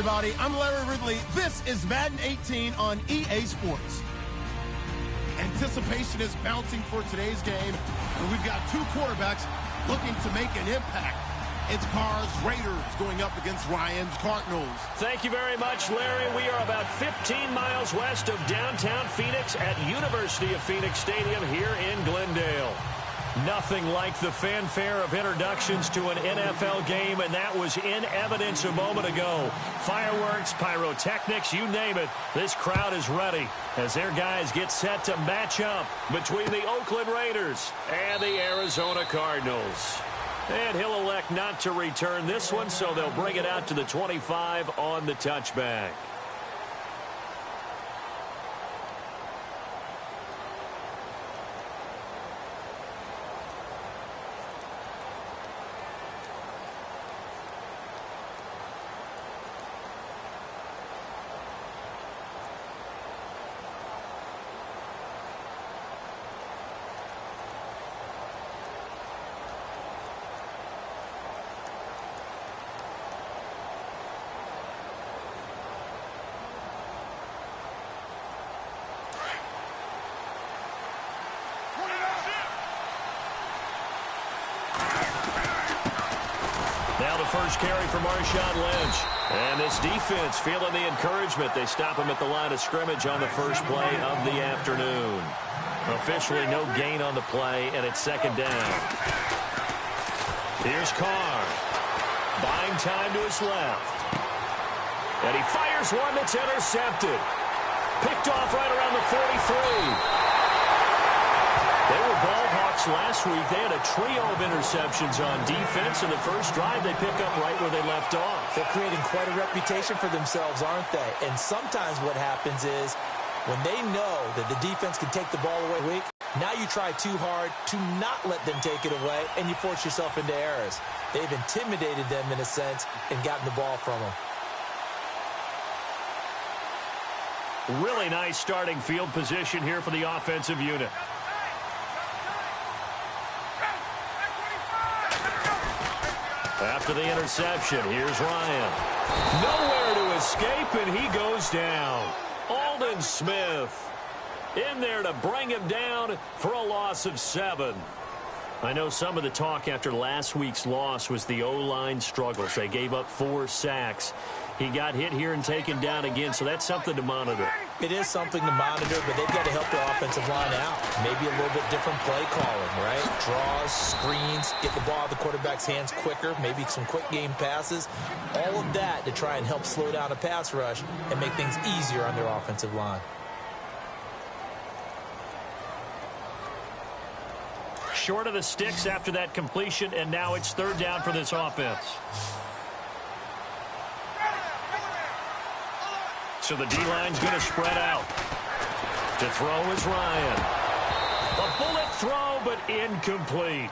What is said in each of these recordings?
everybody. I'm Larry Ridley. This is Madden 18 on EA Sports. Anticipation is mounting for today's game, and we've got two quarterbacks looking to make an impact. It's Carr's Raiders going up against Ryan's Cardinals. Thank you very much, Larry. We are about 15 miles west of downtown Phoenix at University of Phoenix Stadium here in Glendale. Nothing like the fanfare of introductions to an NFL game, and that was in evidence a moment ago. Fireworks, pyrotechnics, you name it. This crowd is ready as their guys get set to match up between the Oakland Raiders and the Arizona Cardinals. And he'll elect not to return this one, so they'll bring it out to the 25 on the touchback. Now the first carry for Marshawn Lynch. And this defense feeling the encouragement. They stop him at the line of scrimmage on the first play of the afternoon. Officially no gain on the play, and it's second down. Here's Carr. Buying time to his left. And he fires one that's intercepted. Picked off right around the 43. They were ball hawks last week. They had a trio of interceptions on defense. In the first drive, they pick up right where they left off. They're creating quite a reputation for themselves, aren't they? And sometimes what happens is when they know that the defense can take the ball away weak, now you try too hard to not let them take it away, and you force yourself into errors. They've intimidated them in a sense and gotten the ball from them. Really nice starting field position here for the offensive unit. After the interception, here's Ryan. Nowhere to escape, and he goes down. Aldon Smith in there to bring him down for a loss of 7. I know some of the talk after last week's loss was the O-line struggles. They gave up 4 sacks. He got hit here and taken down again, so that's something to monitor. It is something to monitor, but they've got to help their offensive line out. Maybe a little bit different play calling, right? Draws, screens, get the ball out of the quarterback's hands quicker, maybe some quick game passes. All of that to try and help slow down a pass rush and make things easier on their offensive line. Short of the sticks after that completion, and now it's third down for this offense. So the D-line's going to spread out. To throw is Ryan. A bullet throw, but incomplete.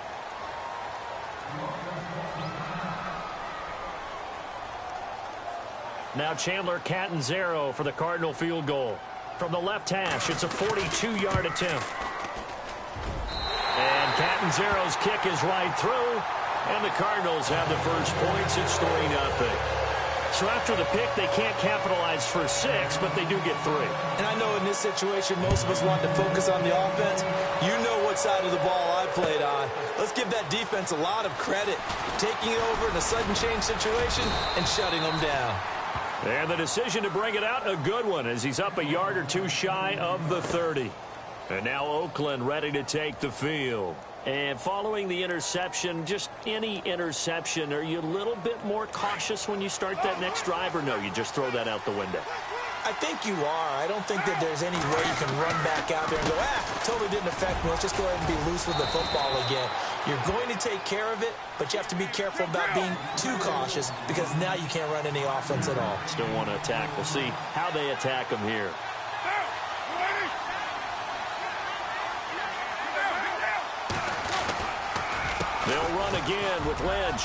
Now Chandler Catanzaro for the Cardinal field goal. From the left hash, it's a 42-yard attempt. And Catanzaro's kick is right through, and the Cardinals have the first points. It's 3-0. So after the pick, they can't capitalize for 6, but they do get 3. And I know in this situation, most of us want to focus on the offense. You know what side of the ball I played on. Let's give that defense a lot of credit. Taking it over in a sudden change situation and shutting them down. And the decision to bring it out, a good one, as he's up a yard or 2 shy of the 30. And now Oakland ready to take the field. And following the interception, just any interception, are you a little bit more cautious when you start that next drive, or no, you just throw that out the window? I think you are. I don't think that there's any way you can run back out there and go, totally didn't affect me. Let's just go ahead and be loose with the football again. You're going to take care of it, but you have to be careful about being too cautious because now you can't run any offense at all. Still want to attack. We'll see how they attack them here. They'll run again with Lynch.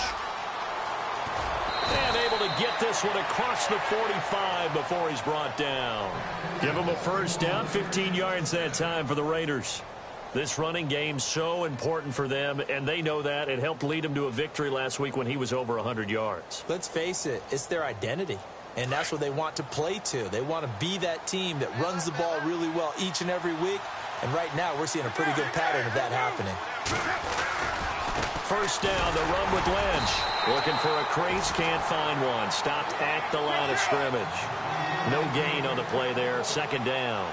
And able to get this one across the 45 before he's brought down. Give him a first down, 15 yards that time for the Raiders. This running game so important for them, and they know that. It helped lead them to a victory last week when he was over 100 yards. Let's face it, it's their identity. and that's what they want to play to. They want to be that team that runs the ball really well each and every week, and right now we're seeing a pretty good pattern of that happening. First down, the run with Lynch. Looking for a crease, can't find one. Stopped at the line of scrimmage. No gain on the play there, second down.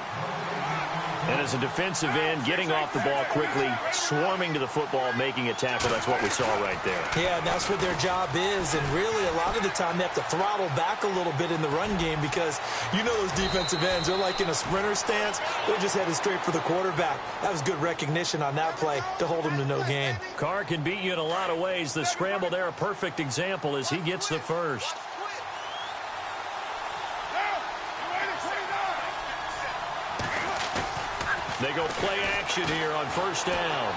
And as a defensive end, getting off the ball quickly, swarming to the football, making a tackle. That's what we saw right there. Yeah, and that's what their job is. And really, a lot of the time, they have to throttle back a little bit in the run game because you know those defensive ends, they're like in a sprinter stance. They're just headed straight for the quarterback. That was good recognition on that play to hold him to no gain. Carr can beat you in a lot of ways. The scramble there, a perfect example as he gets the first. They go play action here on first down.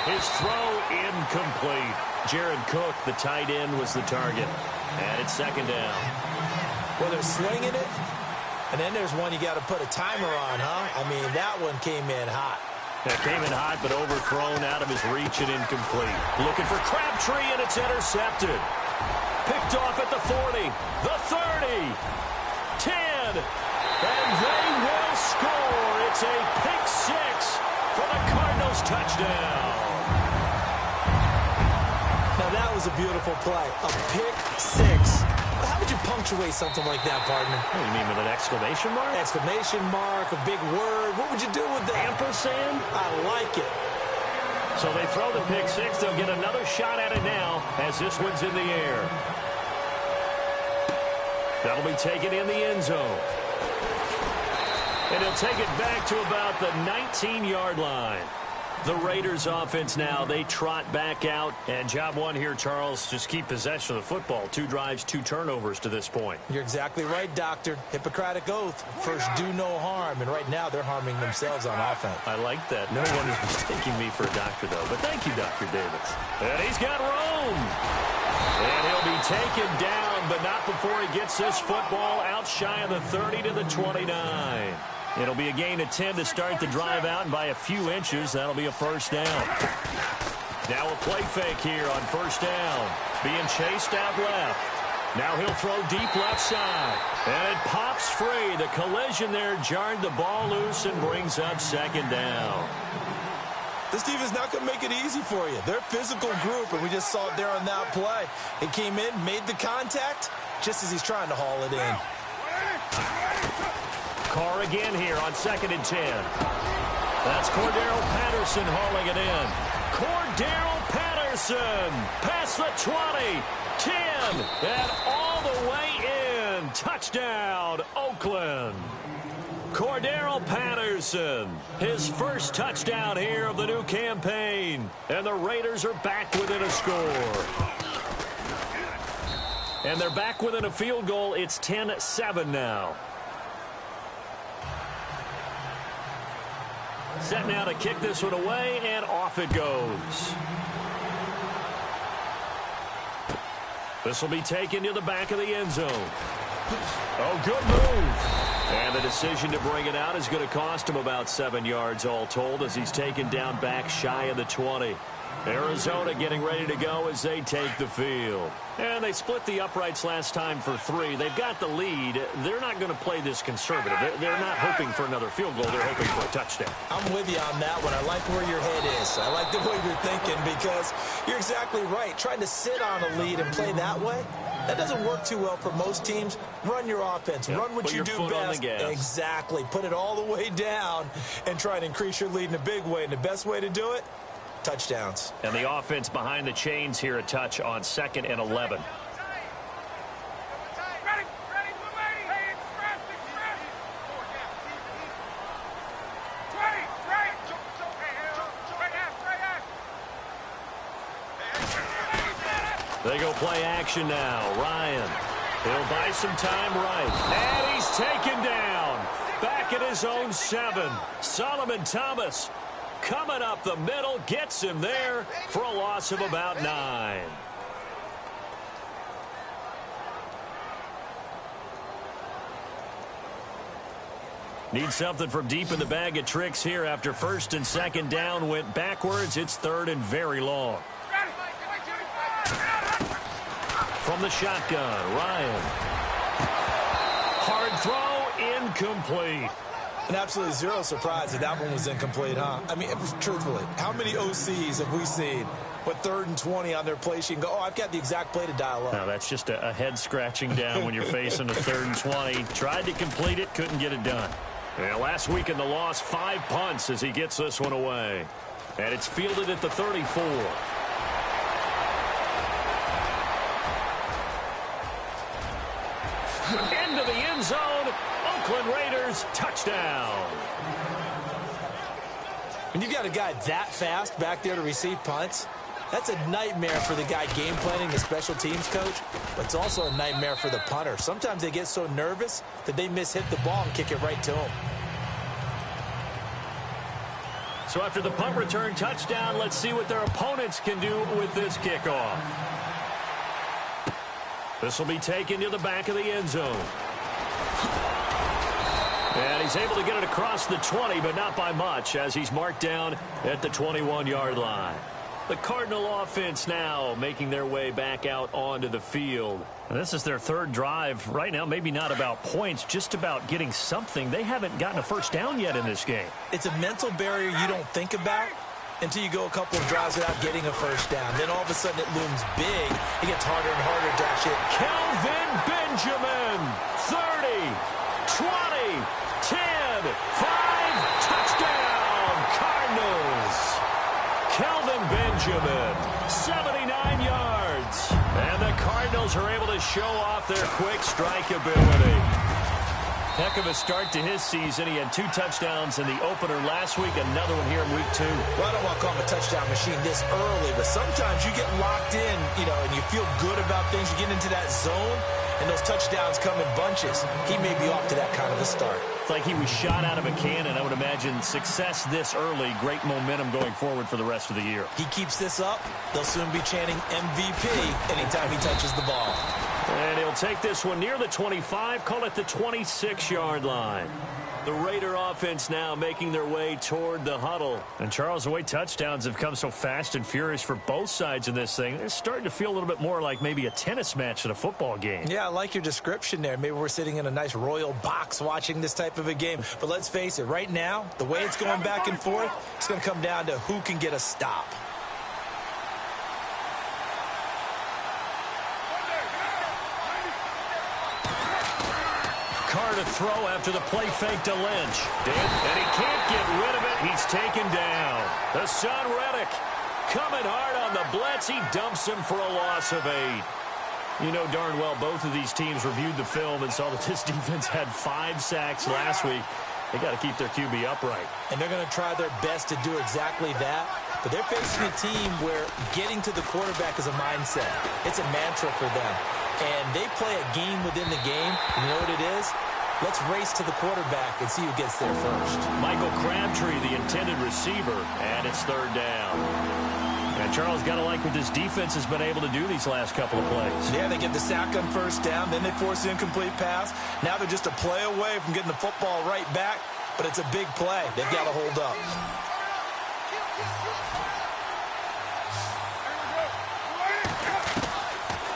His throw incomplete. Jared Cook, the tight end, was the target. And it's second down. Well, they're slinging it, and then there's one you got to put a timer on, huh? I mean, that one came in hot. It came in hot, but overthrown out of his reach and incomplete. Looking for Crabtree, and it's intercepted. Picked off at the 40, the 30, 10, and they will score. It's a pick six for the Cardinals touchdown. Now, that was a beautiful play. A pick six. How would you punctuate something like that, partner? What do you mean, with an exclamation mark? Exclamation mark, a big word. What would you do with that? Ampersand? I like it. So they throw the pick six. They'll get another shot at it now as this one's in the air. That'll be taken in the end zone. And he'll take it back to about the 19-yard line. The Raiders offense now, they trot back out. And job one here, Charles, just keep possession of the football. 2 drives, 2 turnovers to this point. You're exactly right, Doctor. Hippocratic oath. First, do no harm. And right now, they're harming themselves on offense. I like that. No one is mistaking me for a doctor, though. But thank you, Dr. Davis. And he's got room. And he'll be taken down, but not before he gets this football out shy of the 30 to the 29. It'll be a gain of 10 to start the drive out, and by a few inches, that'll be a first down. Now a play fake here on first down. Being chased out left. Now he'll throw deep left side. And it pops free. The collision there jarred the ball loose and brings up second down. This defense is not going to make it easy for you. They're a physical group, and we just saw it there on that play. It came in, made the contact, just as he's trying to haul it in. Carr again here on 2nd and 10. That's Cordero Patterson hauling it in. Cordero Patterson past the 20, 10, and all the way in. Touchdown, Oakland. Cordero Patterson, his first touchdown here of the new campaign. And the Raiders are back within a score. And they're back within a field goal. It's 10-7 now. Set now to kick this one away, and off it goes. This will be taken to the back of the end zone. Oh, good move. And the decision to bring it out is going to cost him about 7 yards all told as he's taken down back shy of the 20. Arizona getting ready to go as they take the field. And they split the uprights last time for 3. They've got the lead. They're not going to play this conservative. They're not hoping for another field goal. They're hoping for a touchdown. I'm with you on that one. I like where your head is. I like the way you're thinking because you're exactly right. Trying to sit on a lead and play that way, that doesn't work too well for most teams. Run your offense. Yep. Run what you do best. Exactly. Put it all the way down and try to increase your lead in a big way. And the best way to do it, touchdowns. And the offense behind the chains here, a touch on 2nd and 11. They go play action now. Ryan, he'll buy some time right. And he's taken down. Back at his own 7. Solomon Thomas coming up the middle, gets him there for a loss of about 9. Need something from deep in the bag of tricks here after 1st and 2nd down went backwards. It's 3rd and very long. From the shotgun, Ryan throw incomplete. And absolutely zero surprise that one was incomplete, huh? I mean, truthfully, how many OCs have we seen with 3rd and 20 on their play sheet and go, oh, I've got the exact play to dial up? Now, that's just a head scratching down when you're facing a 3rd and 20. Tried to complete it, couldn't get it done. Yeah, last week in the loss, 5 punts as he gets this one away. And it's fielded at the 34. Into the end zone. Oakland Raiders touchdown. When you've got a guy that fast back there to receive punts, that's a nightmare for the guy game planning, the special teams coach, but it's also a nightmare for the punter. Sometimes they get so nervous that they mishit the ball and kick it right to him. So after the punt return touchdown, let's see what their opponents can do with this kickoff. This will be taken to the back of the end zone. And he's able to get it across the 20, but not by much, as he's marked down at the 21-yard line. The Cardinal offense now making their way back out onto the field. And this is their 3rd drive. Right now, maybe not about points, just about getting something. They haven't gotten a first down yet in this game. It's a mental barrier you don't think about until you go a couple of drives without getting a first down. Then all of a sudden it looms big. It gets harder and harder to dash it. Kelvin Benjamin, 30, 20, 10, 5, touchdown, Cardinals. Kelvin Benjamin, 79 yards. And the Cardinals are able to show off their quick strike ability. Heck of a start to his season. He had 2 touchdowns in the opener last week, another one here in week 2. Well, I don't want to call him a touchdown machine this early, but sometimes you get locked in, and you feel good about things. You get into that zone, and those touchdowns come in bunches. He may be off to that kind of a start. It's like he was shot out of a cannon. I would imagine success this early, great momentum going forward for the rest of the year. He keeps this up, they'll soon be chanting MVP anytime he touches the ball. And he'll take this one near the 25, call it the 26-yard line. The Raider offense now making their way toward the huddle. And, Charles, the way touchdowns have come so fast and furious for both sides in this thing, it's starting to feel a little bit more like maybe a tennis match at a football game. Yeah, I like your description there. Maybe we're sitting in a nice royal box watching this type of a game. But let's face it, right now, the way it's going back and forth, it's going to come down to who can get a stop. Carr to throw after the play fake to Lynch. And he can't get rid of it. He's taken down. The son Reddick coming hard on the blitz. He dumps him for a loss of 8. You know darn well both of these teams reviewed the film and saw that this defense had 5 sacks last week. They got to keep their QB upright. And they're going to try their best to do exactly that. But they're facing a team where getting to the quarterback is a mindset. It's a mantra for them. And they play a game within the game. You know what it is? Let's race to the quarterback and see who gets there first. Michael Crabtree, the intended receiver, and it's 3rd down. And Charles, got to like what this defense has been able to do these last couple of plays. Yeah, they get the sack on first down, then they force the incomplete pass. Now they're just a play away from getting the football right back, but it's a big play. They've got to hold up.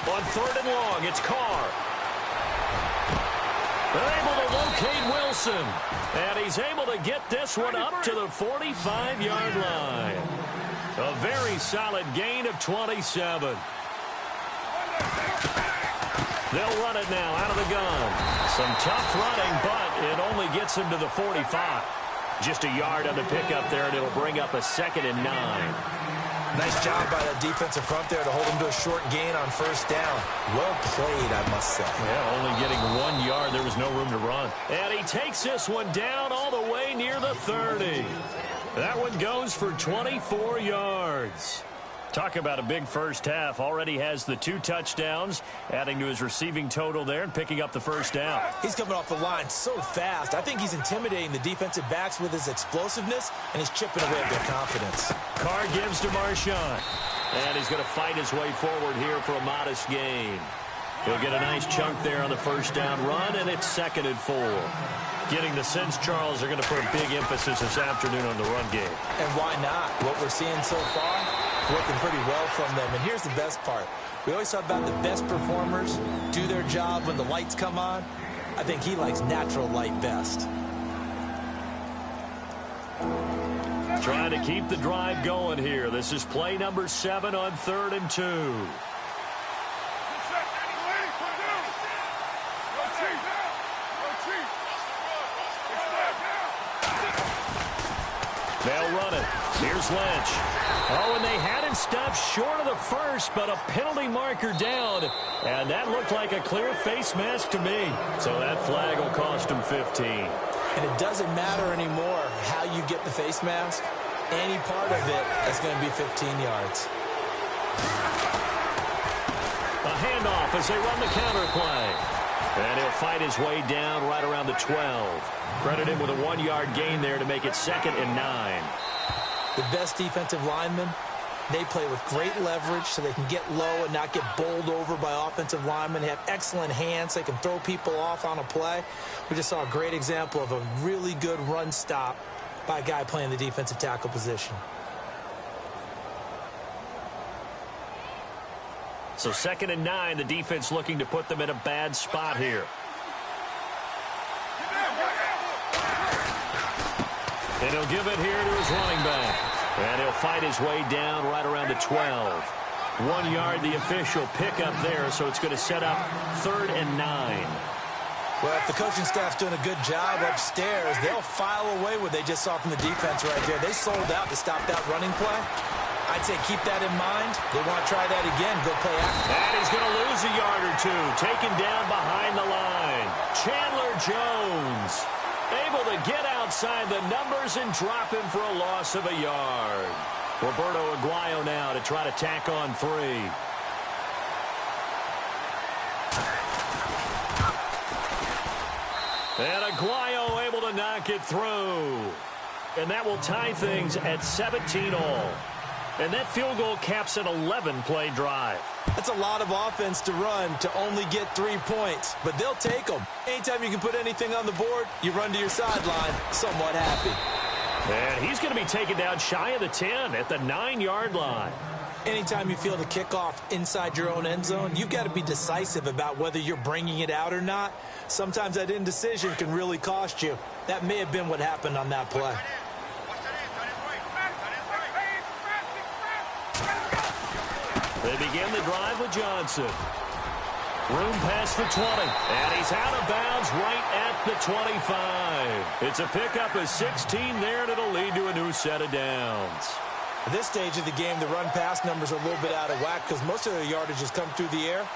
On 3rd and long, it's Carr. They're able to locate Wilson. And he's able to get this one up to the 45-yard line. A very solid gain of 27. They'll run it now out of the gun. Some tough running, but it only gets him to the 45. Just a yard on the pickup there, and it'll bring up a 2nd and 9. Nice job by that defensive front there to hold him to a short gain on first down. Well played, I must say. Yeah, only getting 1 yard. There was no room to run. And he takes this one down all the way near the 30. That one goes for 24 yards. Talk about a big first half. Already has the 2 touchdowns, adding to his receiving total there and picking up the first down. He's coming off the line so fast. I think he's intimidating the defensive backs with his explosiveness, and he's chipping away at their confidence. Carr gives to Marshawn. And he's going to fight his way forward here for a modest gain. He'll get a nice chunk there on the first down run, and it's 2nd and 4. Getting the sense, Charles, they're going to put a big emphasis this afternoon on the run game. And why not? What we're seeing so far, working pretty well from them. And here's the best part. We always talk about the best performers do their job when the lights come on. I think he likes natural light best. Trying to keep the drive going here. This is play number 7 on 3rd and 2. They'll run it. Here's Lynch. Oh, and they had him stopped short of the first, but a penalty marker down. And that looked like a clear face mask to me. So that flag will cost him 15. And it doesn't matter anymore how you get the face mask. Any part of it is going to be 15 yards. A handoff as they run the counter play. And he'll fight his way down right around the 12. Credit him with a 1-yard gain there to make it 2nd and 9. The best defensive linemen, they play with great leverage so they can get low and not get bowled over by offensive linemen. They have excellent hands. They can throw people off on a play. We just saw a great example of a really good run stop by a guy playing the defensive tackle position. So 2nd and 9, the defense looking to put them in a bad spot here. And he'll give it here to his running back. And he'll fight his way down right around the 12. 1 yard, the official pickup there, so it's going to set up 3rd and 9. Well, if the coaching staff's doing a good job upstairs, they'll file away what they just saw from the defense right there. They sold out to stop that running play. I'd say keep that in mind. They want to try that again. Go play after. And he's going to lose a yard or two. Taken down behind the line. Chandler Jones able to get outside the numbers and drop him for a loss of a yard. Roberto Aguayo now to try to tack on 3. And Aguayo able to knock it through. And that will tie things at 17 all. And that field goal caps an 11-play drive. That's a lot of offense to run to only get 3 points, but they'll take them. Anytime you can put anything on the board, you run to your sideline somewhat happy. And he's going to be taken down shy of the 10 at the 9-yard line. Anytime you field a kickoff inside your own end zone, you've got to be decisive about whether you're bringing it out or not. Sometimes that indecision can really cost you. That may have been what happened on that play. They begin the drive with Johnson. Room past the 20. And he's out of bounds right at the 25. It's a pickup of 16 there, and it'll lead to a new set of downs. At this stage of the game, the run-pass numbers are a little bit out of whack because most of their yardage has come through the air.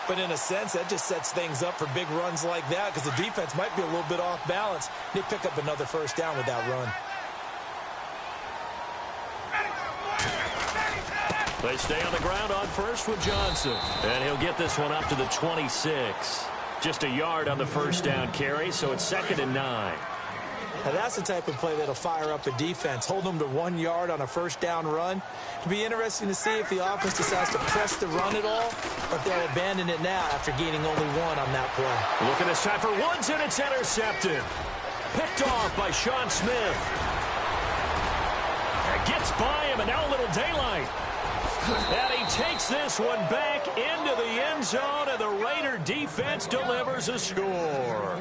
But in a sense, that just sets things up for big runs like that because the defense might be a little bit off balance. They pick up another first down with that run. They stay on the ground on first with Johnson. And he'll get this one up to the 26. Just a yard on the first down carry, so it's 2nd and 9. Now that's the type of play that'll fire up a defense. Hold them to 1 yard on a first down run. It'll be interesting to see if the offense decides to press the run at all, or if they'll abandon it now after gaining only 1 on that play. Look at this time for Woods, and it's intercepted. Picked off by Sean Smith. Gets by him, and now a little daylight. And he takes this one back into the end zone, and the Raider defense delivers a score.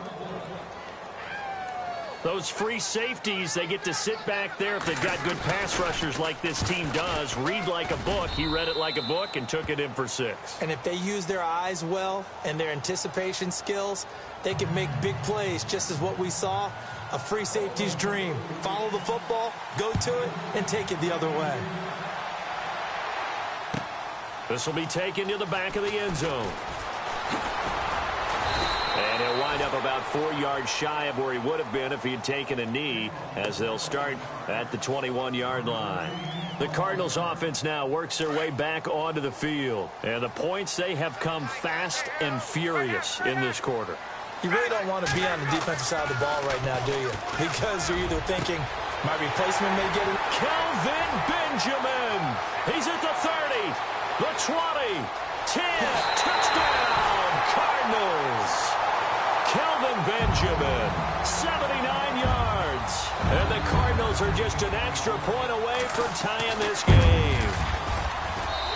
Those free safeties, they get to sit back there if they've got good pass rushers like this team does. Read like a book. He read it like a book and took it in for 6. And if they use their eyes well and their anticipation skills, they can make big plays, just as what we saw, a free safety's dream. Follow the football, go to it, and take it the other way. This will be taken to the back of the end zone. And he'll wind up about 4 yards shy of where he would have been if he had taken a knee, as they'll start at the 21-yard line. The Cardinals offense now works their way back onto the field. And the points, they have come fast and furious in this quarter. You really don't want to be on the defensive side of the ball right now, do you? Because you're either thinking, my replacement may get it. Kelvin Benjamin. He's at the 30, the 20, 10, touchdown, Cardinals. Kelvin Benjamin, 79 yards. And the Cardinals are just an extra point away from tying this game.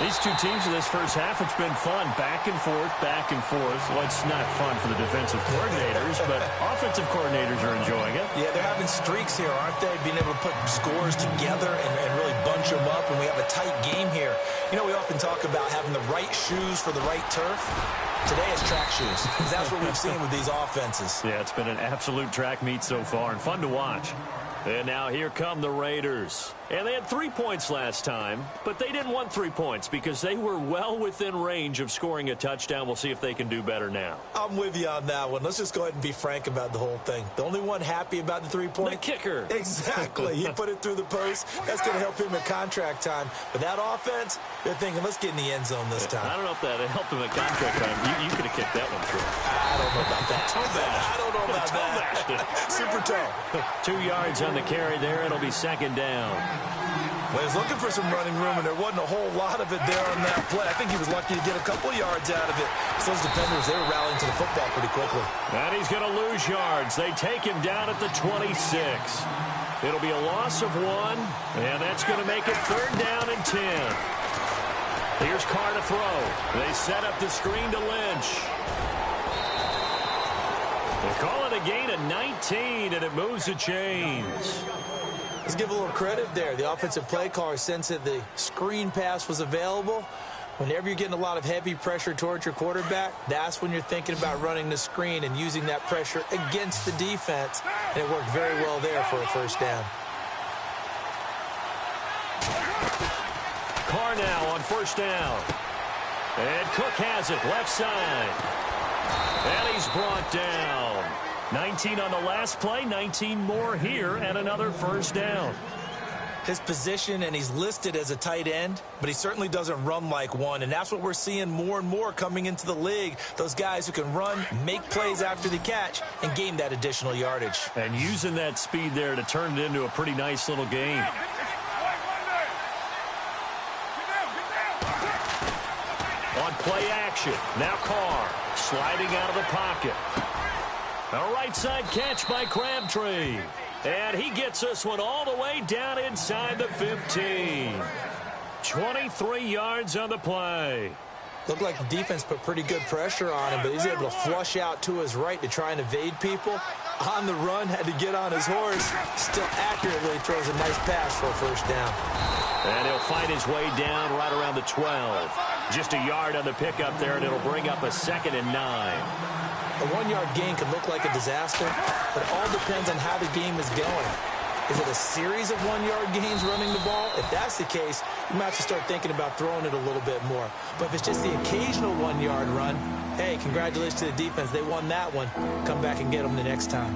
These two teams in this first half, it's been fun. Back and forth, back and forth. Well, it's not fun for the defensive coordinators, but offensive coordinators are enjoying it. Yeah, they're having streaks here, aren't they? Being able to put scores together and really bunch them up, and we have a tight game here. You know, we often talk about having the right shoes for the right turf. Today it's track shoes. That's what we've seen with these offenses. Yeah, it's been an absolute track meet so far and fun to watch. And now here come the Raiders. And they had 3 points last time, but they didn't want 3 points because they were well within range of scoring a touchdown. We'll see if they can do better now. I'm with you on that one. Let's just go ahead and be frank about the whole thing. The only one happy about the 3-point? The kicker. Exactly. He put it through the post. That's going to help him at contract time. But that offense, they're thinking, let's get in the end zone this time. I don't know if that helped him at contract time. You could have kicked that one through. I don't know about that. I don't know about that. Super toe. 2 yards on the carry there. It'll be second down. Well, he was looking for some running room, and there wasn't a whole lot of it there on that play. I think he was lucky to get a couple yards out of it. So those defenders, they were rallying to the football pretty quickly. And he's going to lose yards. They take him down at the 26. It'll be a loss of 1, and that's going to make it 3rd down and 10. Here's Carr to throw. They set up the screen to Lynch. They call it a gain of 19, and it moves the chains. Let's give a little credit there. The offensive play caller sensed that the screen pass was available. Whenever you're getting a lot of heavy pressure towards your quarterback, that's when you're thinking about running the screen and using that pressure against the defense. And it worked very well there for a 1st down. Carr now on 1st down. And Cook has it, left side. And he's brought down. 19 on the last play, 19 more here, and another 1st down. His position, and he's listed as a tight end, but he certainly doesn't run like one, and that's what we're seeing more and more coming into the league. Those guys who can run, make plays after the catch, and gain that additional yardage. And using that speed there to turn it into a pretty nice little game. On play action, now Carr sliding out of the pocket. A right side catch by Crabtree. And he gets this one all the way down inside the 15. 23 yards on the play. Looked like the defense put pretty good pressure on him, but he's able to flush out to his right to try and evade people. On the run, had to get on his horse. Still accurately throws a nice pass for a 1st down. And he'll fight his way down right around the 12. Just a yard on the pickup there, and it'll bring up a 2nd and 9. A 1-yard gain could look like a disaster, but it all depends on how the game is going. Is it a series of 1-yard gains running the ball? If that's the case, you might have to start thinking about throwing it a little bit more. But if it's just the occasional 1-yard run, hey, congratulations to the defense. They won that one. Come back and get them the next time.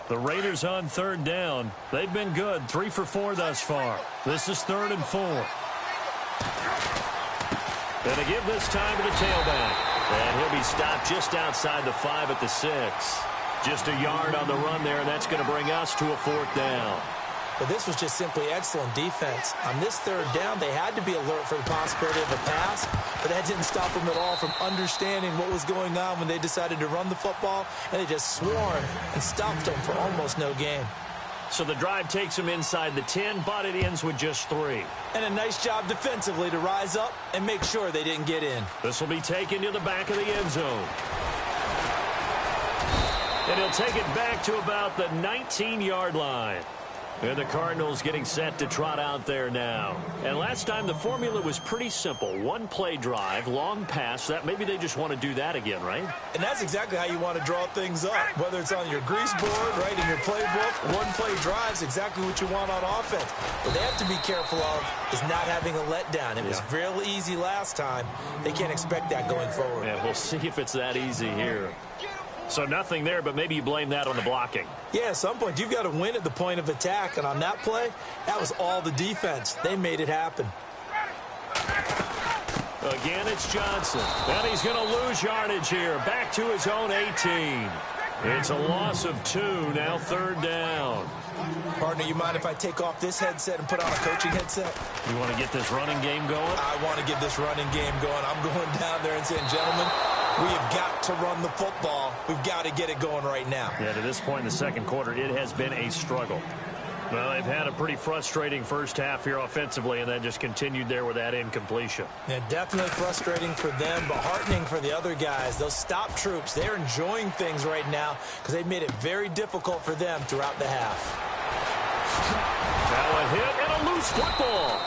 The Raiders on 3rd down. They've been good, 3 for 4 thus far. This is 3rd and 4. Gonna give this time to the tailback. And he'll be stopped just outside the 5 at the 6. Just a yard on the run there, and that's going to bring us to a 4th down. But this was just simply excellent defense. On this 3rd down, they had to be alert for the possibility of a pass, but that didn't stop them at all from understanding what was going on when they decided to run the football, and they just swarmed and stopped them for almost no gain. So the drive takes them inside the 10, but it ends with just 3. And a nice job defensively to rise up and make sure they didn't get in. This will be taken to the back of the end zone. And he'll take it back to about the 19-yard line. And the Cardinals getting set to trot out there now. And last time the formula was pretty simple. 1-play drive, long pass. That maybe they just want to do that again, right? And that's exactly how you want to draw things up. Whether it's on your grease board, right, in your playbook, 1-play drive's exactly what you want on offense. What they have to be careful of is not having a letdown. It was real easy last time. They can't expect that going forward. Yeah, we'll see if it's that easy here. So nothing there, but maybe you blame that on the blocking. Yeah, at some point, you've got to win at the point of attack. And on that play, that was all the defense. They made it happen. Again, it's Johnson. And he's going to lose yardage here. Back to his own 18. It's a loss of 2, now 3rd down. Partner, you mind if I take off this headset and put on a coaching headset? You want to get this running game going? I want to get this running game going. I'm going down there and saying, gentlemen, we have got to run the football. We've got to get it going right now. Yeah, to this point in the second quarter, it has been a struggle. Well, they've had a pretty frustrating first half here offensively, and then just continued there with that incompletion. Yeah, definitely frustrating for them, but heartening for the other guys. Those stop troops, they're enjoying things right now because they've made it very difficult for them throughout the half. Now a hit and a loose football.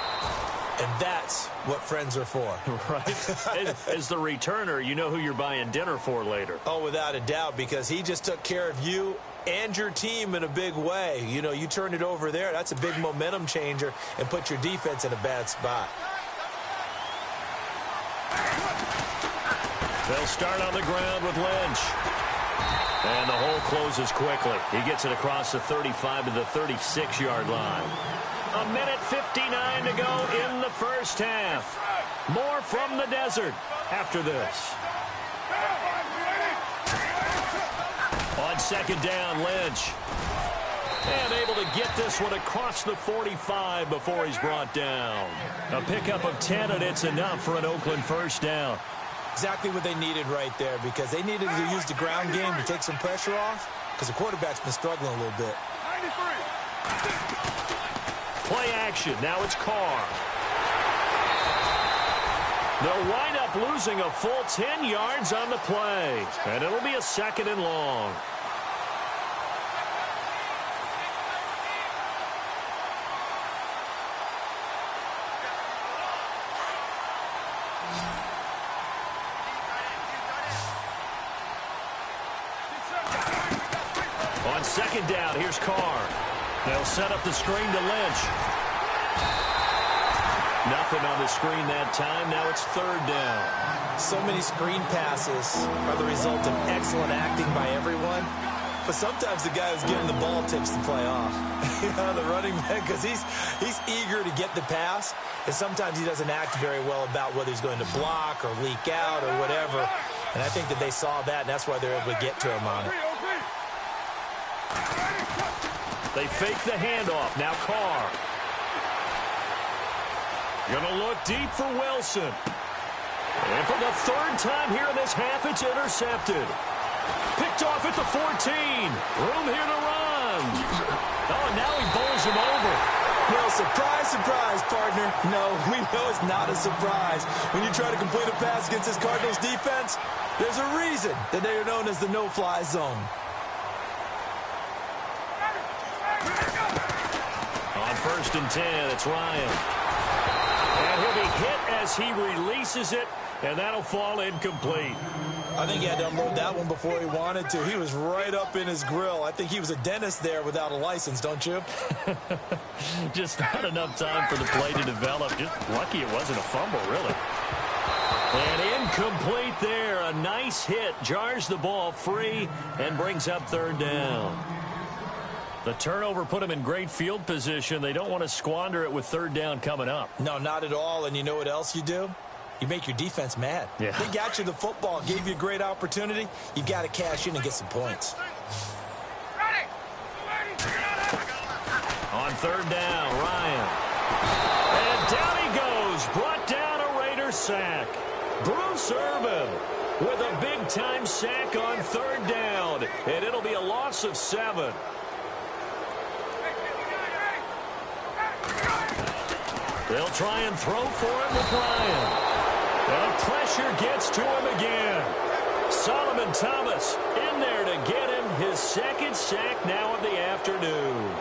And that's what friends are for. Right. As the returner, you know who you're buying dinner for later. Oh, without a doubt, because he just took care of you and your team in a big way. You know, you turned it over there. That's a big momentum changer and put your defense in a bad spot. They'll start on the ground with Lynch. And the hole closes quickly. He gets it across the 35 to the 36-yard line. 1:59 to go in the first half. More from the desert after this. On second down, Lynch. And able to get this one across the 45 before he's brought down. A pickup of 10, and it's enough for an Oakland first down. Exactly what they needed right there, because they needed to use the ground game to take some pressure off, because the quarterback's been struggling a little bit. Play action. Now it's Carr. They'll wind up losing a full 10 yards on the play. And it'll be a 2nd and long. On second down, here's Carr. They'll set up the screen to Lynch. Nothing on the screen that time. Now it's 3rd down. So many screen passes are the result of excellent acting by everyone. But sometimes the guy who's getting the ball tips the play off. You know, the running back, because he's eager to get the pass. And sometimes he doesn't act very well about whether he's going to block or leak out or whatever. And I think that they saw that, and that's why they're able to get to him on it. They fake the handoff. Now Carr. Gonna look deep for Wilson. And for the 3rd time here in this half, it's intercepted. Picked off at the 14. Room here to run. Oh, and now he bowls him over. No, surprise, surprise, partner. No, we know it's not a surprise. When you try to complete a pass against this Cardinals defense, there's a reason that they are known as the no-fly zone. On 1st and 10, it's Ryan. And he'll be hit as he releases it, and that'll fall incomplete. I think he had to unload that one before he wanted to. He was right up in his grill. I think he was a dentist there without a license, don't you? Just not enough time for the play to develop. Just lucky it wasn't a fumble, really. And incomplete there. A nice hit. Jars the ball free and brings up 3rd down. The turnover put them in great field position. They don't want to squander it with 3rd down coming up. No, not at all. And you know what else you do? You make your defense mad. Yeah. They got you the football, gave you a great opportunity. You got to cash in and get some points. On 3rd down, Ryan. And down he goes. Brought down a Raider sack. Bruce Irvin with a big-time sack on 3rd down. And it'll be a loss of 7. They'll try and throw for him with Ryan. And pressure gets to him again. Solomon Thomas in there to get him his 2nd sack now of the afternoon.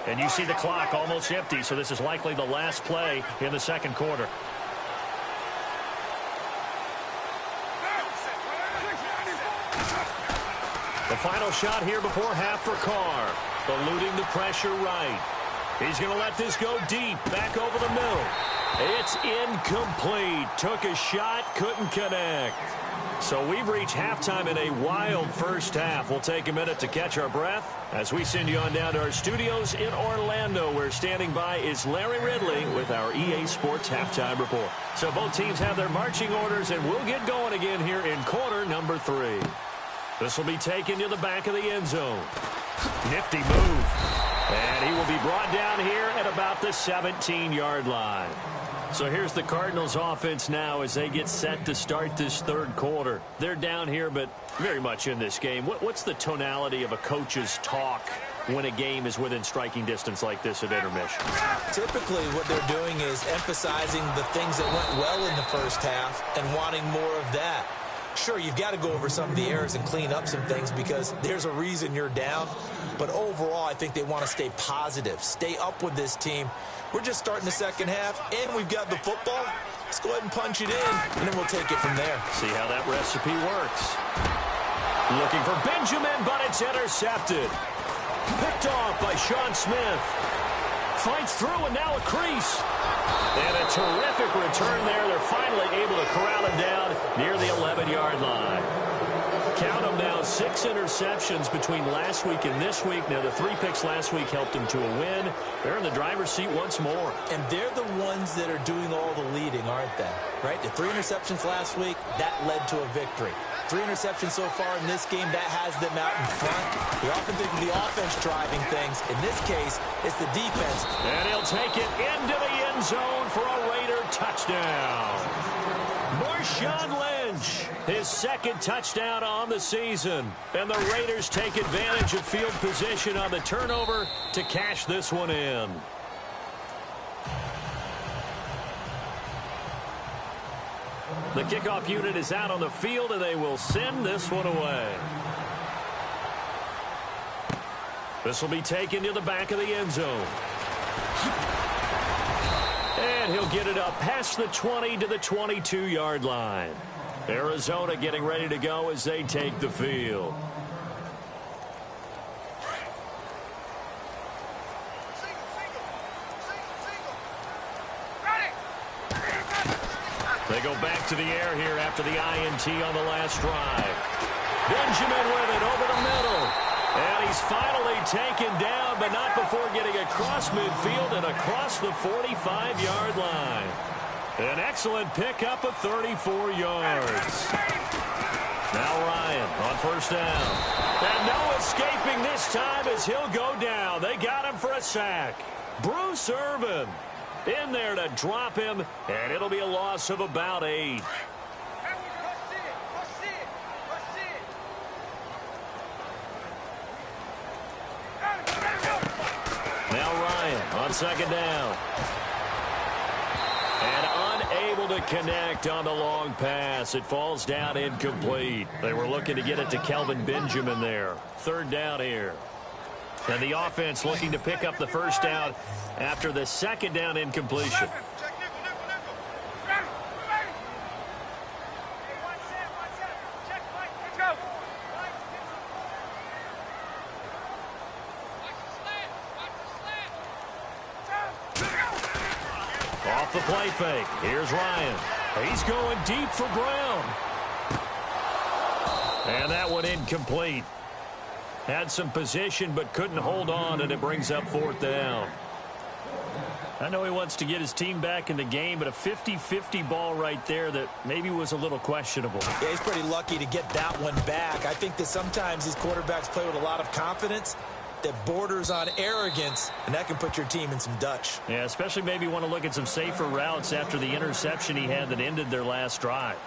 And you see the clock almost empty, so this is likely the last play in the second quarter. The final shot here before half for Carr. Eluding the pressure right. He's going to let this go deep. Back over the middle. It's incomplete. Took a shot, couldn't connect. So we've reached halftime in a wild first half. We'll take a minute to catch our breath as we send you on down to our studios in Orlando, where standing by is Larry Ridley with our EA Sports Halftime Report. So both teams have their marching orders, and we'll get going again here in quarter number 3. This will be taken to the back of the end zone. Nifty move. And he will be brought down here at about the 17-yard line. So here's the Cardinals offense now as they get set to start this third quarter. They're down here, but very much in this game. What's the tonality of a coach's talk when a game is within striking distance like this at intermission? Typically, what they're doing is emphasizing the things that went well in the first half and wanting more of that. Sure, you've got to go over some of the errors and clean up some things because there's a reason you're down. But overall, I think they want to stay positive, stay up with this team. We're just starting the second half, and we've got the football. Let's go ahead and punch it in, and then we'll take it from there. See how that recipe works. Looking for Benjamin, but it's intercepted. Picked off by Sean Smith. Fights through, and now a crease. And a terrific return there. They're finally able to corral him down near the 11-yard line. Count them now, 6 interceptions between last week and this week. Now, the 3 picks last week helped them to a win. They're in the driver's seat once more. And they're the ones that are doing all the leading, aren't they? Right? The 3 interceptions last week, that led to a victory. 3 interceptions so far in this game, that has them out in front. We often think of the offense driving things. In this case, it's the defense. And he'll take it into the end zone for a Raider touchdown. Marshawn Lynch, his second touchdown on the season. And the Raiders take advantage of field position on the turnover to cash this one in. The kickoff unit is out on the field, and they will send this one away. This will be taken to the back of the end zone. And he'll get it up past the 20 to the 22-yard line. Arizona getting ready to go as they take the field. They go back to the air here after the INT on the last drive. Benjamin with it over the middle. And he's finally taken down, but not before getting across midfield and across the 45-yard line. An excellent pickup of 34 yards. Now Ryan on first down. And no escaping this time as he'll go down. They got him for a sack. Bruce Irvin in there to drop him, and it'll be a loss of about 8. Now Ryan on second down. And unable to connect on the long pass. It falls down incomplete. They were looking to get it to Kelvin Benjamin there. Third down here. And the offense looking to pick up the first down after the second down incompletion. Off the play fake. Here's Ryan. He's going deep for Brown. And that one incomplete. Had some position but couldn't hold on, and it brings up fourth down. I know he wants to get his team back in the game, but a 50-50 ball right there that maybe was a little questionable. Yeah, he's pretty lucky to get that one back. I think that sometimes these quarterbacks play with a lot of confidence that borders on arrogance, and that can put your team in some Dutch. Yeah, especially maybe want to look at some safer routes after the interception he had that ended their last drive.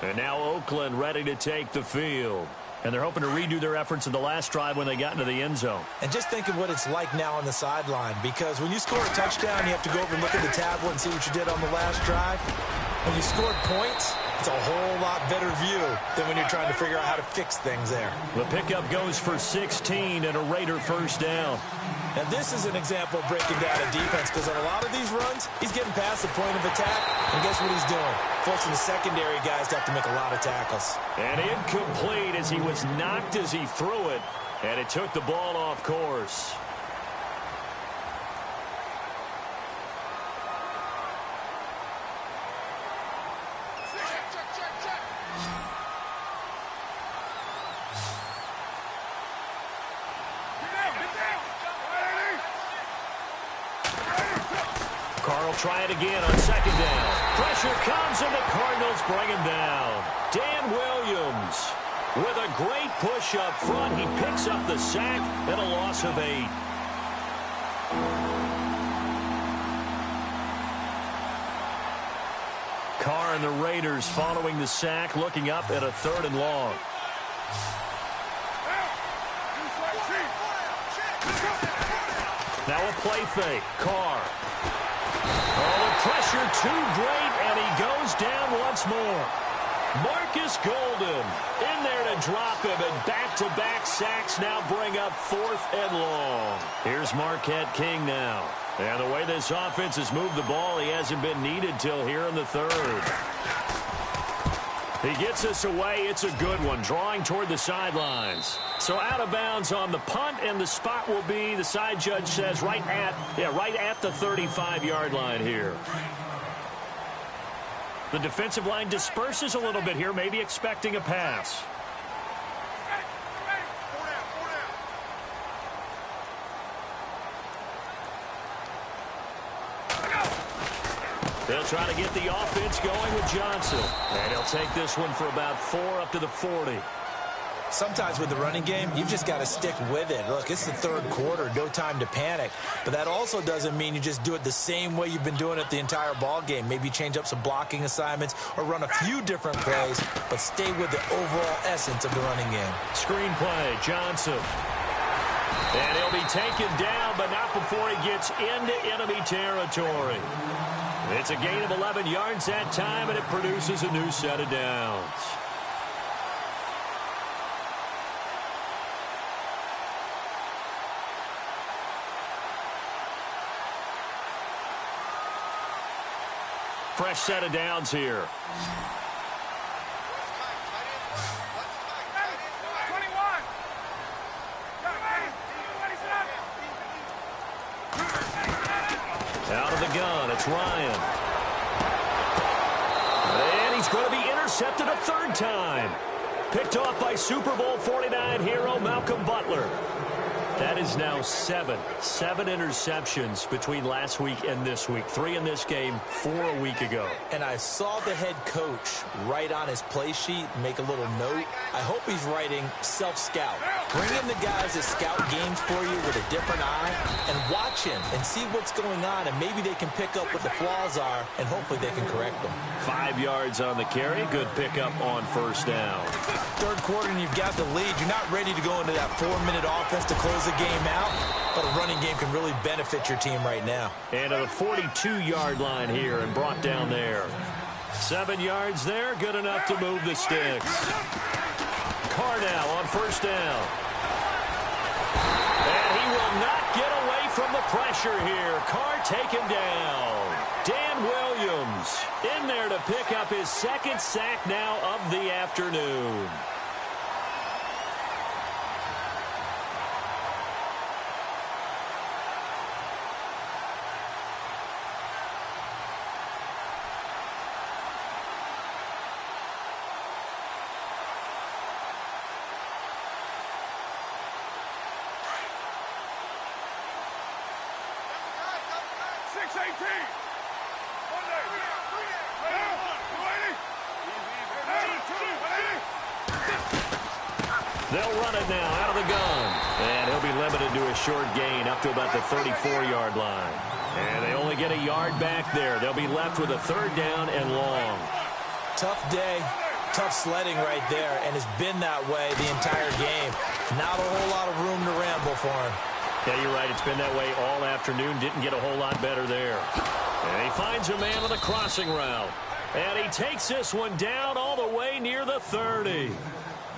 And now Oakland ready to take the field. And they're hoping to redo their efforts in the last drive when they got into the end zone. And just think of what it's like now on the sideline, because when you score a touchdown, you have to go over and look at the tablet and see what you did on the last drive. When you scored points, it's a whole lot better view than when you're trying to figure out how to fix things there. The pickup goes for 16 and a Raider first down. And this is an example of breaking down a defense, because on a lot of these runs, he's getting past the point of attack, and guess what he's doing? Forcing the secondary guys to have to make a lot of tackles. And incomplete as he was knocked as he threw it, and it took the ball off course. Carr will try it again on second down. Pressure comes, and the Cardinals bring him down. Dan Williams with a great push up front. He picks up the sack and a loss of 8. Carr and the Raiders following the sack, looking up at a 3rd and long. Now a play fake. Carr. Oh, the pressure too great, and he goes down once more. Marcus Golden in there to drop him, and back-to-back sacks now bring up 4th and long. Here's Marquette King now. And the way this offense has moved the ball, he hasn't been needed till here in the 3rd. He gets us away. It's a good one, drawing toward the sidelines. So out of bounds on the punt, and the spot will be, the side judge says, right at the 35-yard line here. The defensive line disperses a little bit here, maybe expecting a pass. They'll try to get the offense going with Johnson. And he'll take this one for about 4 up to the 40. Sometimes with the running game, you've just got to stick with it. Look, it's the 3rd quarter, no time to panic. But that also doesn't mean you just do it the same way you've been doing it the entire ball game. Maybe change up some blocking assignments or run a few different plays, but stay with the overall essence of the running game. Screen play, Johnson. And he'll be taken down, but not before he gets into enemy territory. It's a gain of 11 yards that time, and it produces a new set of downs. Fresh set of downs here. Out of the gun, it's Ryan. And he's going to be intercepted a 3rd time. Picked off by Super Bowl 49 hero Malcolm Butler. That is now 7 interceptions between last week and this week. 3 in this game, 4 a week ago. And I saw the head coach write on his play sheet, make a little note. I hope he's writing self-scout. Bring in the guys that scout games for you with a different eye and watch him and see what's going on, and maybe they can pick up what the flaws are, and hopefully they can correct them. 5 yards on the carry. Good pickup on 1st down. 3rd quarter and you've got the lead. You're not ready to go into that 4-minute offense to close the game out, but a running game can really benefit your team right now. And to the 42-yard line here and brought down there. 7 yards there, good enough to move the sticks. Carr now on 1st down. And he will not get away from the pressure here. Carr taken down. Dan Williams in there to pick up his 2nd sack now of the afternoon. They'll run it now out of the gun. And he'll be limited to a short gain up to about the 34-yard line. And they only get a yard back there. They'll be left with a 3rd down and long. Tough day, tough sledding right there, and it's been that way the entire game. Not a whole lot of room to ramble for him. Yeah, you're right. It's been that way all afternoon. Didn't get a whole lot better there. And he finds a man on the crossing route. And he takes this one down all the way near the 30.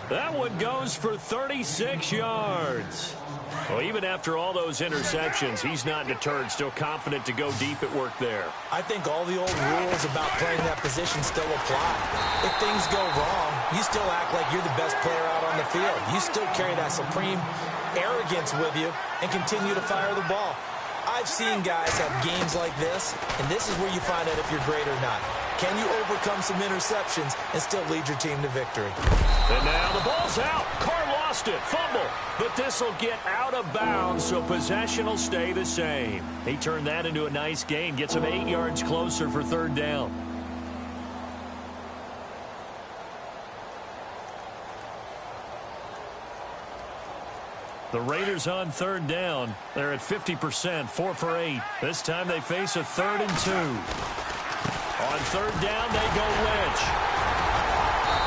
That one goes for 36 yards. Well, even after all those interceptions, he's not deterred, still confident to go deep at work there. I think all the old rules about playing that position still apply. If things go wrong, you still act like you're the best player out on the field. You still carry that supreme arrogance with you and continue to fire the ball. I've seen guys have games like this, and this is where you find out if you're great or not. Can you overcome some interceptions and still lead your team to victory? And now the ball's out. Carr lost it. Fumble. But this will get out of bounds, so possession will stay the same. He turned that into a nice gain. Gets him 8 yards closer for third down. The Raiders on third down. They're at 50%, 4 for 8. This time they face a 3rd and 2. On third down, they go Lynch.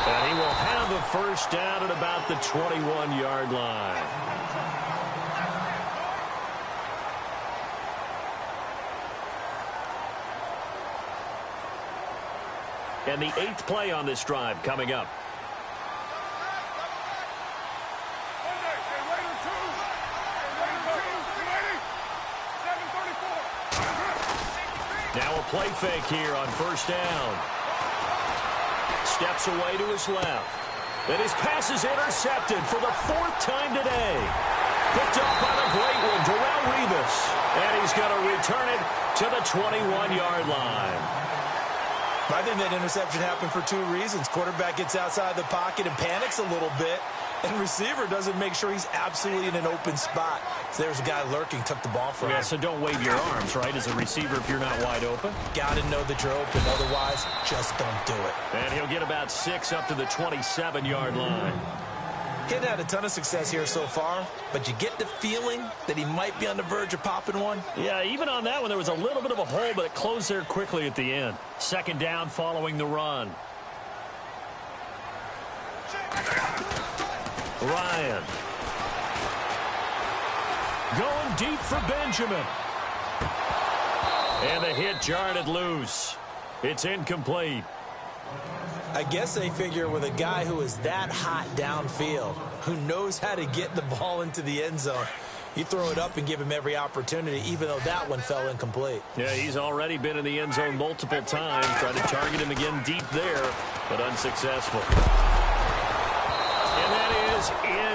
And he will have the first down at about the 21-yard line. And the 8th play on this drive coming up. Now a play fake here on first down. Steps away to his left. And his pass is intercepted for the 4th time today. Picked up by the great one, Darrelle Revis. And he's going to return it to the 21-yard line. I think that interception happened for 2 reasons. Quarterback gets outside the pocket and panics a little bit. And receiver doesn't make sure he's absolutely in an open spot. So there's a guy lurking, took the ball from him. Yeah, so don't wave your arms, right, as a receiver if you're not wide open. Got to know that you're open. Otherwise, just don't do it. And he'll get about 6 up to the 27-yard line. He hadn't had a ton of success here so far, but you get the feeling that he might be on the verge of popping one. Yeah, even on that one, there was a little bit of a hole, but it closed there quickly at the end. Second down following the run. Ryan. Going deep for Benjamin. And the hit jarred it loose. It's incomplete. I guess they figure with a guy who is that hot downfield, who knows how to get the ball into the end zone, you throw it up and give him every opportunity, even though that one fell incomplete. Yeah, he's already been in the end zone multiple times. Tried to target him again deep there, but unsuccessful. And that is